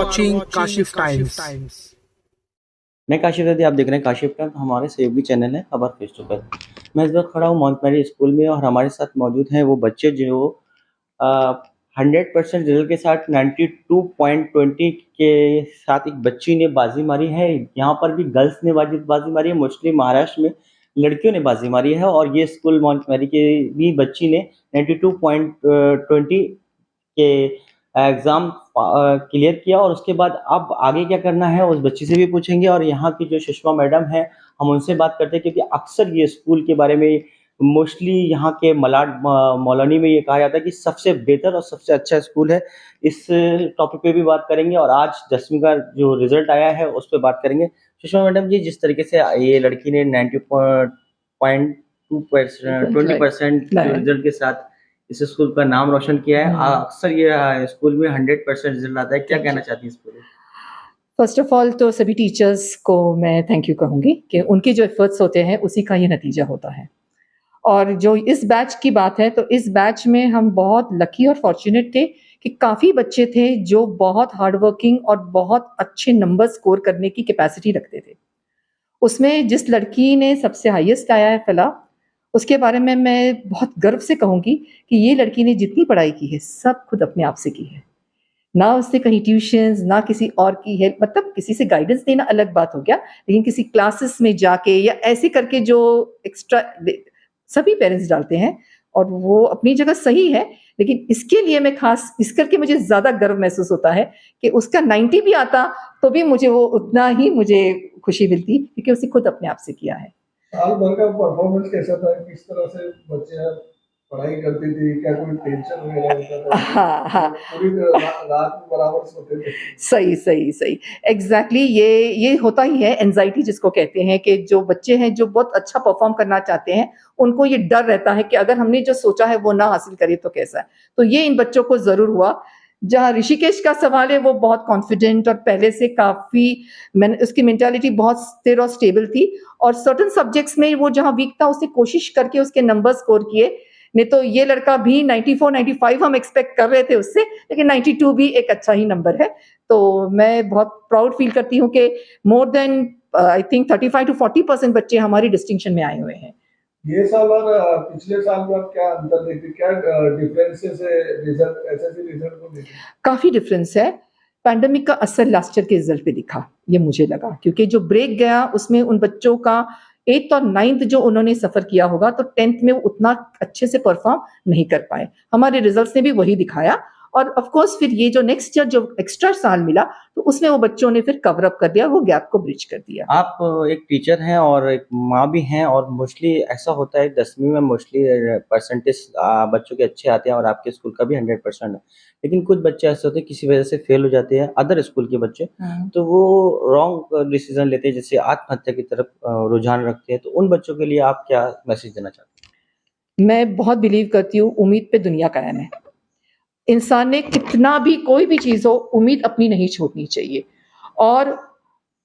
watching Kashif Times. मैं काशिफ दादी, आप देख रहे हैं काशिफ टाइम। हमारे सहयोगी चैनल है खबर फेस टू फेस। मैं इस वक्त खड़ा हूँ माउंट मैरी स्कूल में और हमारे साथ मौजूद हैं वो बच्चे जो 100% रिजल्ट के साथ 92.20 के साथ एक बच्ची ने बाजी मारी है। यहाँ पर भी गर्ल्स ने बाजी मारी है, मोस्टली महाराष्ट्र में लड़कियों ने बाजी मारी है। और ये स्कूल माउंट मैरी के भी बच्ची ने 92.20 के एग्ज़ाम क्लियर किया। और उसके बाद अब आगे क्या करना है उस बच्ची से भी पूछेंगे। और यहाँ की जो सुषमा मैडम है हम उनसे बात करते हैं, क्योंकि अक्सर ये स्कूल के बारे में मोस्टली यहाँ के मलाड मौलानी में ये कहा जाता है कि सबसे बेहतर और सबसे अच्छा स्कूल है। इस टॉपिक पे भी बात करेंगे और आज 10वीं का जो रिजल्ट आया है उस पर बात करेंगे। सुषमा मैडम जी, जिस तरीके से ये लड़की ने 90.2% 20% रिजल्ट के साथ इस स्कूल का नाम रोशन किया है, अक्सर ये स्कूल में 100% रिजल्ट आता है, क्या कहना चाहती हैं इस पर? फर्स्ट ऑफ ऑल तो सभी टीचर्स को मैं थैंक यू कहूँगी कि उनके जो एफर्ट्स होते हैं उसी का ये नतीजा होता है। और जो इस बैच की बात है तो इस बैच में हम बहुत लकी और फॉर्चुनेट थे कि काफ़ी बच्चे थे जो बहुत हार्ड वर्किंग और बहुत अच्छे नंबर स्कोर करने की कैपेसिटी रखते थे। उसमें जिस लड़की ने सबसे हाईएस्ट आया है फिलहाल, उसके बारे में मैं बहुत गर्व से कहूँगी कि ये लड़की ने जितनी पढ़ाई की है सब खुद अपने आप से की है। ना उससे कहीं ट्यूशंस, ना किसी और की हेल्प, मतलब किसी से गाइडेंस लेना अलग बात हो गया, लेकिन किसी क्लासेस में जाके या ऐसे करके जो एक्स्ट्रा सभी पेरेंट्स डालते हैं और वो अपनी जगह सही है। लेकिन इसके लिए मैं खास इस करके मुझे ज़्यादा गर्व महसूस होता है कि उसका 90 भी आता तो भी मुझे वो उतना ही मुझे खुशी मिलती, क्योंकि उसने खुद अपने आप से किया है। साल भर का परफॉर्मेंस कैसा था? किस तरह से बच्चे पढ़ाई करती थी? क्या कोई टेंशन वगैरह होता था? हाँ, पूरी रात में बराबर सोते थे? सही एग्जैक्टली ये होता ही है, एंजाइटी जिसको कहते हैं, कि जो बच्चे हैं जो बहुत अच्छा परफॉर्म करना चाहते हैं उनको ये डर रहता है कि अगर हमने जो सोचा है वो ना हासिल करे तो कैसा है। तो ये इन बच्चों को जरूर हुआ। जहाँ ऋषिकेश का सवाल है वो बहुत कॉन्फिडेंट और पहले से काफी उसकी मेंटालिटी बहुत स्थिर और स्टेबल थी, और सर्टेन सब्जेक्ट्स में वो जहाँ वीक था उसने कोशिश करके उसके नंबर स्कोर किए। नहीं तो ये लड़का भी 94 95 हम एक्सपेक्ट कर रहे थे उससे, लेकिन 92 भी एक अच्छा ही नंबर है। तो मैं बहुत प्राउड फील करती हूँ कि more than I think 35 to 40% बच्चे हमारी डिस्टिंक्शन में आए हुए हैं। ये साल और पिछले साल में आप क्या अंतर देखते, क्या डिफरेंसेस है रिजल्ट, एसएससी रिजल्ट को देखते? काफी डिफरेंस है। पैंडेमिक का असर लास्ट ईयर के रिजल्ट पे दिखा, ये मुझे लगा, क्योंकि जो ब्रेक गया उसमें उन बच्चों का 8th और 9th जो उन्होंने सफर किया होगा, तो 10th में वो उतना अच्छे से परफॉर्म नहीं कर पाए। हमारे रिजल्ट्स ने भी वही दिखाया। और ऑफ कोर्स फिर ये जो नेक्स्ट ईयर जो एक्स्ट्रा साल मिला तो उसमें वो बच्चों ने फिर कवर अप कर दिया, वो गैप को ब्रिज कर दिया। आप एक टीचर हैं और एक माँ भी हैं, और मोस्टली ऐसा होता है 10वीं में मोस्टली परसेंटेज बच्चों के अच्छे आते हैं और आपके स्कूल का भी 100% है। लेकिन कुछ बच्चे ऐसे होते हैं किसी वजह से फेल हो जाते हैं, अदर स्कूल के बच्चे, तो वो रॉन्ग डिसीजन लेते हैं, जैसे आत्महत्या की तरफ रुझान रखते हैं। तो उन बच्चों के लिए आप क्या मैसेज देना चाहते हैं? मैं बहुत बिलीव करती हूँ उम्मीद पे दुनिया कायम है। इंसान ने कितना भी कोई भी चीज हो, उम्मीद अपनी नहीं छोड़नी चाहिए। और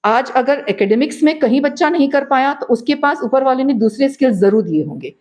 आज अगर एकेडमिक्स में कहीं बच्चा नहीं कर पाया तो उसके पास ऊपर वाले ने दूसरे स्किल्स जरूर दिए होंगे।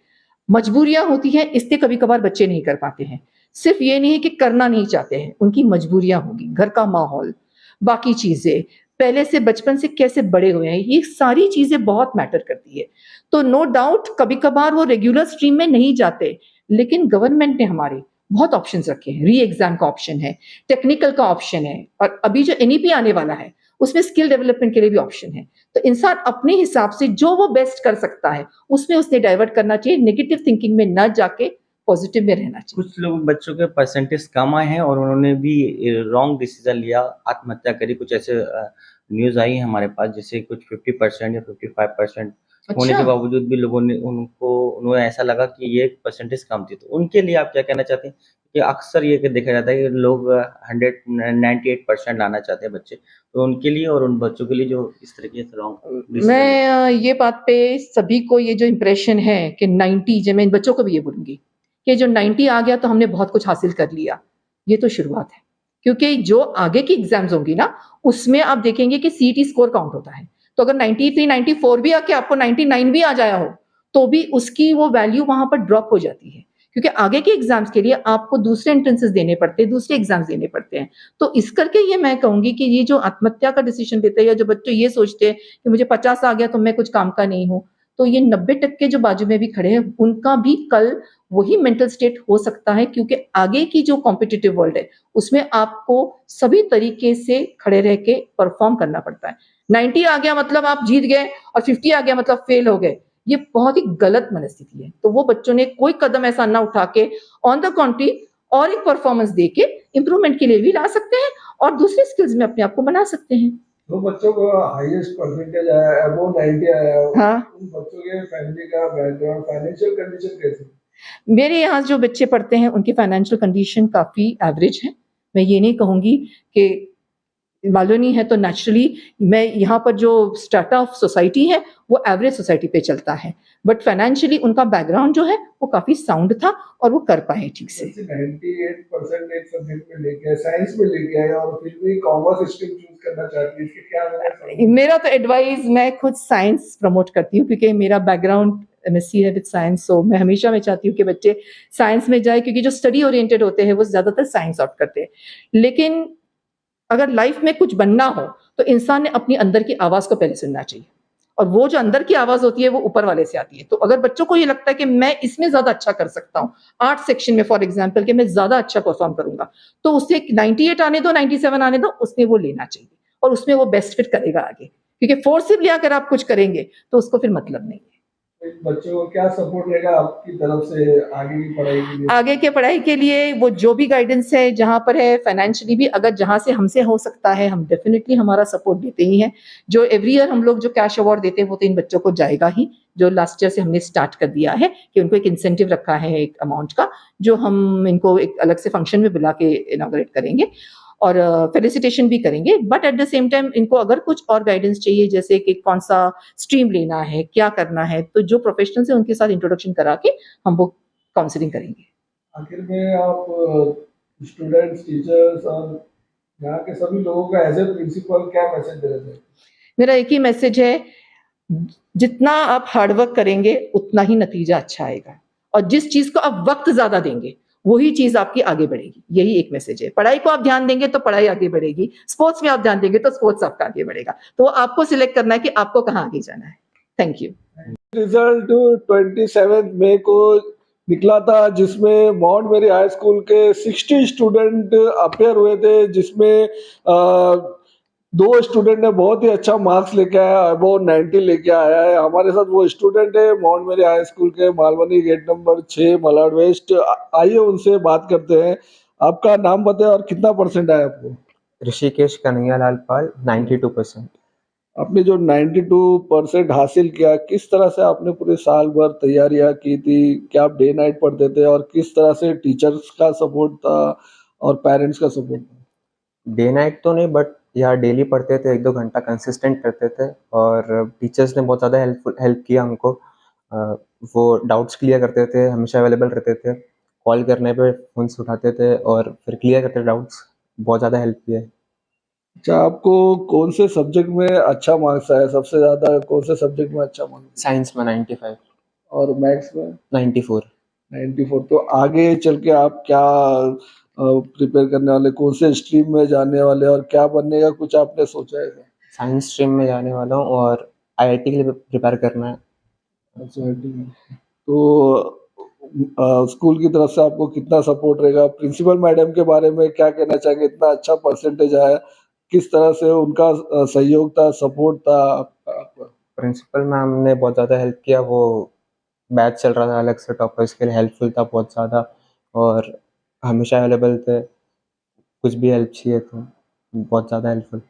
मजबूरियां होती हैं, इससे कभी कभार बच्चे नहीं कर पाते हैं। सिर्फ ये नहीं है कि करना नहीं चाहते हैं, उनकी मजबूरियां होगी, घर का माहौल, बाकी चीजें, पहले से बचपन से कैसे बड़े हुए हैं, ये सारी चीजें बहुत मैटर करती है। तो नो डाउट कभी कभार वो रेगुलर स्ट्रीम में नहीं जाते, लेकिन गवर्नमेंट ने हमारे बहुत ऑप्शंस रखे हैं। री एग्जाम का ऑप्शन है, टेक्निकल का ऑप्शन है, और अभी जो एनईपी आने वाला है उसमें स्किल डेवलपमेंट के लिए भी ऑप्शन है। तो इंसान अपने हिसाब से जो वो बेस्ट कर सकता है उसमें उसने डाइवर्ट करना चाहिए, नेगेटिव थिंकिंग में न जाके पॉजिटिव में रहना चाहिए। कुछ लोग बच्चों के परसेंटेज कम आए हैं और उन्होंने भी रॉन्ग डिसीजन लिया, आत्महत्या करी। कुछ ऐसे न्यूज़ आई है हमारे पास, जैसे कुछ 50% या 55% होने के बावजूद भी लोगों ने उन्हें ऐसा लगा कि ये परसेंटेज कम थी। तो उनके लिए आप क्या कहना चाहते हैं? कि अक्सर ये देखा जाता है कि लोग 98% लाना चाहते हैं बच्चे, तो उनके लिए और उन बच्चों के लिए जो इस तरीके से रॉन्ग। मैं ये बात पे सभी को ये जो इम्प्रेशन है कि 90, जो मैं इन बच्चों को भी ये बोलूंगी कि जो 90 आ गया तो हमने बहुत कुछ हासिल कर लिया, ये तो शुरुआत है। क्योंकि जो आगे की एग्जाम्स होंगी ना उसमें आप देखेंगे कि सीईटी स्कोर काउंट होता है। तो अगर 93 94 भी आके आपको 99 भी आ जाया हो तो भी उसकी वो वैल्यू वहां पर ड्रॉप हो जाती है, क्योंकि आगे के एग्जाम्स के लिए आपको दूसरे एंट्रेंसेस देने पड़ते हैं, दूसरे एग्जाम्स देने पड़ते हैं। तो इस करके ये मैं कहूंगी कि ये जो आत्महत्या का डिसीजन लेते हैं या जो बच्चे ये सोचते हैं कि मुझे 50 आ गया तो मैं कुछ काम का नहीं हूँ, तो ये 90% जो बाजू में भी खड़े हैं उनका भी कल वही मेंटल स्टेट हो सकता है, क्योंकि आगे की जो कॉम्पिटिटिव वर्ल्ड है उसमें आपको सभी तरीके से खड़े रह के परफॉर्म करना पड़ता है। 90 आ गया मतलब आप जीत गए और 50 आ गया मतलब फेल हो गए, ये बहुत ही गलत मनस्थिति है। तो वो बच्चों ने कोई कदम ऐसा ना उठा के ऑन द कॉन्ट्री और एक परफॉर्मेंस दे के इंप्रूवमेंट के लिए भी ला सकते हैं और दूसरे स्किल्स में अपने आप को बना सकते हैं। जो बच्चों को हाईएस्ट परसेंटेज आया, अबव 90 आया, हाँ, उन बच्चों के फैमिली का बैकग्राउंड, फाइनेंशियल कंडीशन कैसी है? मेरे यहाँ जो बच्चे पढ़ते हैं उनकी फाइनेंशियल कंडीशन काफी एवरेज है। मैं ये नहीं कहूंगी कि मालूम नहीं है, तो नेचुरली मैं यहाँ पर जो स्टार्ट ऑफ सोसाइटी है वो एवरेज सोसाइटी पे चलता है, बट फाइनेंशियली उनका बैकग्राउंड जो है वो काफी साउंड था और वो कर पाए ठीक से। 98% एक सब्जेक्ट में लेके आए, साइंस में लेके आए और फिर भी कॉमर्स स्ट्रीम चूज करना चाहती है, इसकी क्या वजह है? मेरा तो एडवाइस, मैं खुद साइंस प्रमोट करती हूँ क्योंकि मेरा बैकग्राउंड एमएससी है विद साइंस, सो मैं हमेशा मैं चाहती हूँ कि बच्चे साइंस में जाए, क्योंकि जो स्टडी ओरिएंटेड होते हैं वो ज्यादातर साइंस ऑप्ट करते हैं। लेकिन अगर लाइफ में कुछ बनना हो तो इंसान ने अपनी अंदर की आवाज को पहले सुनना चाहिए, और वो जो अंदर की आवाज होती है वो ऊपर वाले से आती है। तो अगर बच्चों को ये लगता है कि मैं इसमें ज्यादा अच्छा कर सकता हूँ, आर्ट सेक्शन में फॉर एग्जाम्पल, कि मैं ज्यादा अच्छा परफॉर्म करूंगा, तो उससे 98 आने दो, 97 आने दो, उसमें वो लेना चाहिए और उसमें वो बेस्ट फिट करेगा आगे, क्योंकि फोर्सिबली अगर आप कुछ करेंगे तो उसको फिर मतलब नहीं है। बच्चों को क्या सपोर्ट रहेगा आपकी तरफ से आगे की पढ़ाई के लिए? आगे के पढ़ाई के लिए वो जो भी गाइडेंस है जहाँ पर है, फाइनेंशियली भी अगर जहाँ से हमसे हो सकता है हम डेफिनेटली हमारा सपोर्ट देते ही हैं। जो एवरी ईयर हम लोग जो कैश अवार्ड देते हैं वो तो इन बच्चों को जाएगा ही, जो लास्ट ईयर से हमने स्टार्ट कर दिया है कि उनको एक इंसेंटिव रखा है एक अमाउंट का, जो हम इनको एक अलग से फंक्शन में बुला के इनॉग्रेट करेंगे और फेलिसिटेशन भी करेंगे। But at the same time इनको अगर कुछ और गाइडेंस चाहिए, जैसे कि कौन सा स्ट्रीम लेना है, क्या करना है, तो जो प्रोफेशनल्स है उनके साथ इंट्रोडक्शन करा के हम वो काउंसलिंग करेंगे। आखिर में आप स्टूडेंट्स, टीचर्स और यहाँ के सभी लोगों का एज ए प्रिंसिपल क्या मैसेज देना चाहिए? मेरा एक ही मैसेज है, जितना आप हार्डवर्क करेंगे उतना ही नतीजा अच्छा आएगा, और जिस चीज को आप वक्त ज्यादा देंगे वही चीज आपकी आगे बढ़ेगी। यही एक मैसेज है। पढ़ाई को आप ध्यान देंगे तो पढ़ाई आगे बढ़ेगी, स्पोर्ट्स में आप ध्यान देंगे तो स्पोर्ट्स आपका आगे बढ़ेगा। तो आपको सिलेक्ट करना है कि आपको कहाँ आगे जाना है। Thank you. रिजल्ट 27 मई को निकला था, जिसमें माउंट मेरी हाई स्कूल के 60 स्टूडेंट अपेयर हुए थे, जिसमें 2 स्टूडेंट ने बहुत ही अच्छा मार्क्स लेके आया, अबव 90 लेके आया है। हमारे साथ वो स्टूडेंट है माउंट मेरी हाई स्कूल के, Malvani gate number 6 Malad west. आइए उनसे बात करते हैं। आपका नाम बताएं और कितना परसेंट आया आपको? ऋषिकेश कन्हैयालाल पाल 92%। आपने जो 92% हासिल किया, किस तरह से आपने पूरे साल भर तैयारियां की थी? क्या आप डे नाइट पढ़ते थे और किस तरह से टीचर्स का सपोर्ट था और पेरेंट्स का सपोर्ट था? डे नाइट तो नहीं, बट यहाँ डेली पढ़ते थे, 1-2 घंटा कंसिस्टेंट करते थे, और टीचर्स ने बहुत ज़्यादा हेल्प किया हमको। वो डाउट्स क्लियर करते थे, हमेशा अवेलेबल रहते थे, कॉल करने पे फ़ोन उठाते थे और फिर क्लियर करते थे डाउट्स। बहुत ज़्यादा हेल्प किया है। अच्छा, आपको कौन से सब्जेक्ट में अच्छा मार्क्स आया? सबसे ज्यादा कौन से सब्जेक्ट में अच्छा मार्क्स? साइंस में 95, और मैथ्स में? 94। 94। तो आगे चल के आप क्या प्रिपेयर करने वाले, कौन से स्ट्रीम में जाने वाले और क्या बनने का कुछ आपने सोचा है? साइंस स्ट्रीम में जाने वाला हूँ और आईआईटी के लिए प्रिपेयर करना है। अच्छा, ठीक है। तो स्कूल की तरफ से आपको कितना सपोर्ट रहेगा? प्रिंसिपल मैडम के बारे में क्या कहना चाहेंगे? इतना अच्छा परसेंटेज आया, किस तरह से उनका सहयोग था, सपोर्ट था आपका? प्रिंसिपल मैम ने बहुत ज़्यादा हेल्प किया। वो बैच चल रहा था अलग से टॉपर्स के लिए, हेल्पफुल था बहुत ज़्यादा, और हमेशा अवेलेबल थे, कुछ भी हेल्प चाहिए तो बहुत ज़्यादा हेल्पफुल।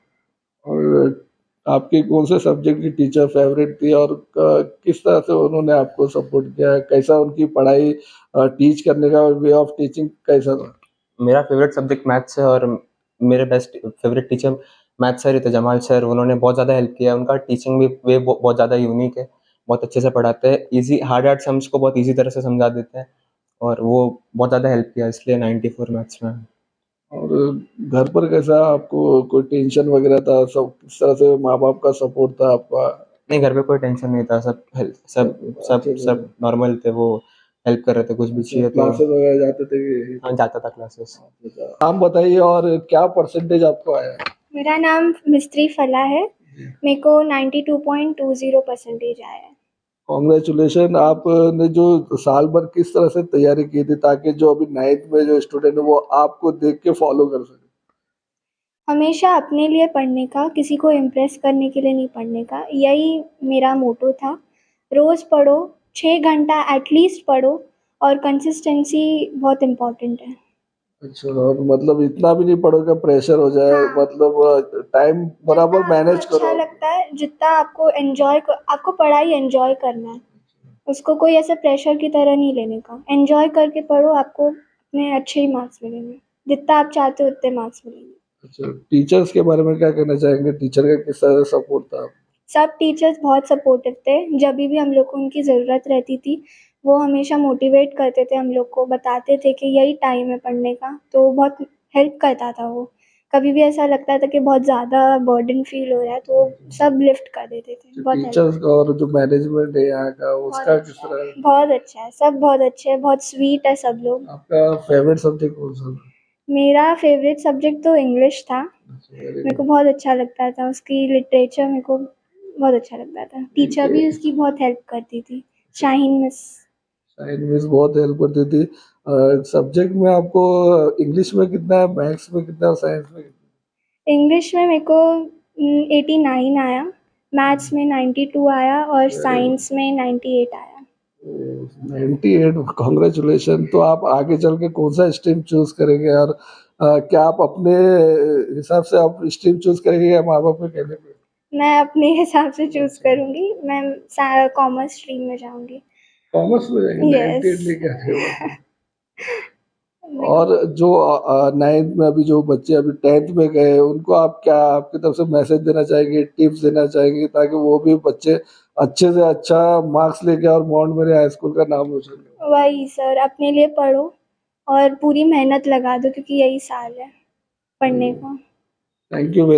और आपकी कौन से सब्जेक्ट की टीचर फेवरेट थी और किस तरह से उन्होंने आपको सपोर्ट किया? कैसा उनकी पढ़ाई, टीच करने का वे ऑफ टीचिंग कैसा था? मेरा फेवरेट सब्जेक्ट मैथ्स है और मेरे best favourite teacher maths sir ही थे, जमाल सर। उन्होंने बहुत ज़्यादा हेल्प किया। उनका टीचिंग भी वे बहुत ज़्यादा यूनिक है, बहुत अच्छे से पढ़ाते हैं, ईजी हार्ड सम्स को बहुत ईजी तरह से समझा देते हैं, और वो बहुत ज़्यादा हेल्प किया, इसलिए 94 मैथ्स में। और घर पर कैसा, आपको कोई टेंशन वगैरह था? सब किस तरह से माँ बाप का सपोर्ट था आपका? नहीं, घर पे कोई टेंशन नहीं था, सब सब सब अच्छे से? सब नॉर्मल थे। वो हेल्प कर रहे थे, कुछ भी चाहिए तो क्लासेस वगैरह जाते थे? हाँ, जाता था क्लासेस। नाम बताइए और क्या परसेंटेज आपको आया? मेरा नाम मिस्त्री फला है। मेरे को 92.20 परसेंटेज आया है। कॉन्ग्रेचुलेशन। आपने जो साल भर किस तरह से तैयारी की थी ताकि जो अभी 9th में जो स्टूडेंट है वो आपको देख के फॉलो कर सके? हमेशा अपने लिए पढ़ने का, किसी को इम्प्रेस करने के लिए नहीं पढ़ने का, यही मेरा मोटो था। रोज़ पढ़ो, 6 घंटा एटलीस्ट पढ़ो और कंसिस्टेंसी बहुत इम्पोर्टेंट है। अच्छा, और मतलब इतना भी नहीं पढ़ो कि प्रेशर हो जाए, हाँ। मतलब टाइम बराबर जितना आपको मैनेज अच्छा करो। लगता है, जितना आपको पढ़ाई एंजॉय करना है, उसको कोई ऐसे प्रेशर की तरह नहीं लेने का। एंजॉय करके पढ़ो, आपको अपने अच्छे ही मार्क्स मिलेंगे। जितना आप चाहते हो उतने मार्क्स मिलेंगे। अच्छा, टीचर्स के बारे में क्या कहना चाहेंगे? टीचर का किस तरह से सपोर्ट था? सब टीचर्स बहुत सपोर्टिव थे। जब भी हम लोग को उनकी ज़रूरत रहती थी, वो हमेशा मोटिवेट करते थे हम लोग को, बताते थे कि यही टाइम है पढ़ने का, तो बहुत हेल्प करता था वो। कभी भी ऐसा लगता था कि बहुत ज़्यादा बर्डन फील हो रहा है, तो सब लिफ्ट कर देते थे। बहुत हेल्प। टीचर्स का और जो मैनेजमेंट है यहाँ का बहुत उसका किस अच्छा तरह है, है? बहुत अच्छा है, सब बहुत अच्छे हैं, बहुत स्वीट है सब लोग। आपका फेवरेट सब्जेक्ट कौन सा था? मेरा फेवरेट सब्जेक्ट तो इंग्लिश था। मेरे को बहुत अच्छा लगता था, उसकी लिटरेचर मेरे को बहुत अच्छा लगता था। टीचर भी उसकी बहुत हेल्प करती थी, शाहीन मिस। साइंस में बहुत हेल्प करती थी। सब्जेक्ट में आपको इंग्लिश में कितना है, मैथ्स में कितना है, साइंस में कितना इंग्लिश में मेरे को 89 आया, मैथ्स में 92 आया और साइंस में 98 आया। है? 98। कॉन्ग्रेचुलेशन। तो आप आगे चल के कौन सा स्ट्रीम चूज करेंगे, और क्या आप अपने हिसाब से आप स्ट्रीम चूज करेंगे या माँ बाप के कहने पे? मैं अपने हिसाब से चूज़ करूँगी। मैं कॉमर्स स्ट्रीम में जाऊँगी। कॉमर्स में जाएंगे? 98 यस। लेके आए हो। और जो 9th में अभी जो बच्चे अभी 10th में गए उनको आप क्या आपकी तरफ से मैसेज देना चाहेंगे, टिप्स देना चाहेंगे ताकि वो भी बच्चे अच्छे से अच्छा मार्क्स लेके और माउंट मेरी हाई स्कूल का नाम रोशन करें? वही सर, अपने लिए पढ़ो और पूरी मेहनत लगा दो, क्योंकि यही साल है पढ़ने का। Thank you.